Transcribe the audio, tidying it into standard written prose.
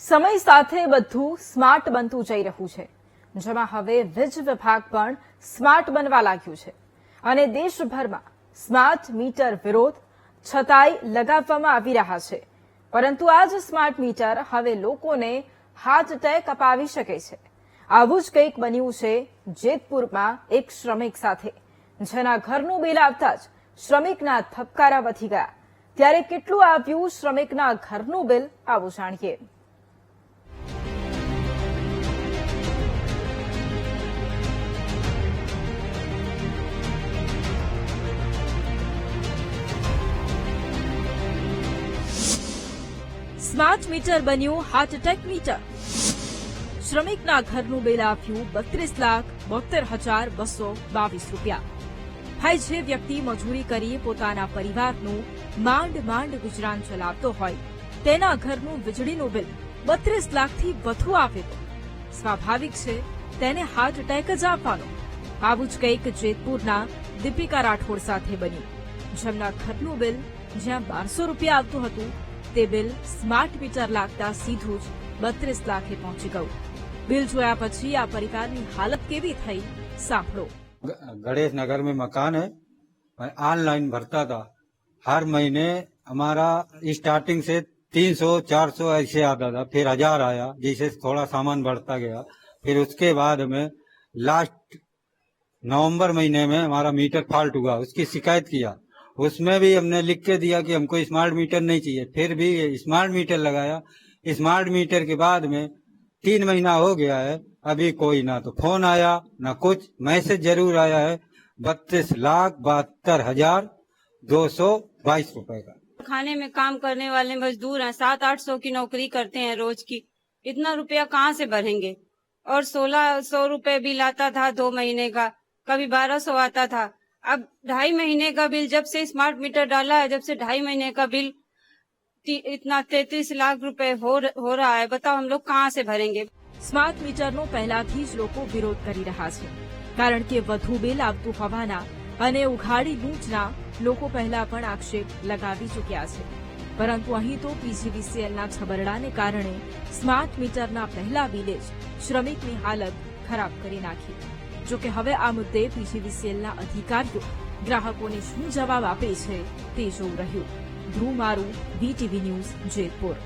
સમય સાથે બધું સ્માર્ટ બનતું જઈ રહ્યું છે, જેમાં હવે વીજ વિભાગ પણ સ્માર્ટ બનવા લાગ્યું છે અને દેશભરમાં સ્માર્ટ મીટર વિરોધ છતાંય લગાવવામાં આવી રહ્યા છે. પરંતુ આ જ સ્માર્ટ મીટર હવે લોકોને હાર્ટ એટેક અપાવી શકે છે. આવું જ કંઈક બન્યું છે જેતપુરમાં એક શ્રમિક સાથે, જેના ઘરનું બિલ આવતા જ શ્રમિકના ધબકારા વધી ગયા. ત્યારે કેટલું આવ્યું શ્રમિકના ઘરનું બિલ, આવું જાણીએ. સ્માર્ટ મીટર બન્યું હાર્ટ એટેક મીટર. શ્રમિકના ઘરનું બિલ આવ્યું 32,72,222 રૂપિયા. ભાઈ, જે વ્યક્તિ મજૂરી કરી પોતાના પરિવારનું માંડ માંડ ગુજરાન ચલાવતો હોય, તેના ઘરનું વીજળીનું બિલ 32 લાખથી વધુ આવે તો સ્વાભાવિક છે તેને હાર્ટ એટેક જ આપવાનો. આવું જ કંઈક જેતપુરના દીપિકા રાઠોડ સાથે બન્યું, જેમના ઘરનું બિલ જ્યાં 1200 રૂપિયા આવતું હતું, તે બિલ સ્માર્ટ મીટર લાગતા સીધું જ 32 લાખે પહોંચી ગયું. બિલ જોયા પછી આ પરિવારની હાલત કેવી થઈ, સાંભળો. गणेश नगर में मकान है, मैं ऑनलाइन भरता था. हर महीने हमारा स्टार्टिंग से 300-400 ऐसे आता था, फिर 1000 आया, जैसे थोड़ा सामान बढ़ता गया. फिर उसके बाद में लास्ट नवंबर महीने में हमारा मीटर फॉल्ट हुआ, उसकी शिकायत किया. उसमें भी हमने लिख के दिया कि हमको स्मार्ट मीटर नहीं चाहिए. फिर भी स्मार्ट मीटर लगाया. स्मार्ट मीटर के बाद में 3 महीना हो गया है, अभी कोई ना तो फोन आया ना कुछ. मैसेज जरूर आया है 32,72,222 रुपए का. खाने में काम करने वाले मजदूर हैं, 700-800 की नौकरी करते हैं रोज की. इतना रुपया कहाँ से भरेंगे? और 1600 रुपए बिल आता था 2 महीने का, कभी 1200 आता था. अब 2.5 महीने का बिल, जब से स्मार्ट मीटर डाला है, जब से 2.5 महीने का बिल इतना 33 लाख रुपए हो रहा है. बताओ हम लोग कहाँ से भरेंगे? સ્માર્ટ મીટરનો પહેલાથી જ લોકો વિરોધ કરી રહ્યા છે, કારણ કે વધુ બિલ આવતું હોવાના અને ઉઘાડી લૂંટના લોકો પહેલા પણ આક્ષેપ લગાવી ચૂક્યા છે. પરંતુ અહીં તો પીજીવીસીએલના છબરડાને કારણે સ્માર્ટ મીટરના પહેલા બિલે જ શ્રમિકની હાલત ખરાબ કરી નાખી. જોકે હવે આ મુદ્દે પીજીવીસીએલના અધિકારીઓ ગ્રાહકોને શું જવાબ આપે છે તે જોવું રહ્યું. ધ્રુવ મારું, VTV ન્યૂઝ, જેતપુર.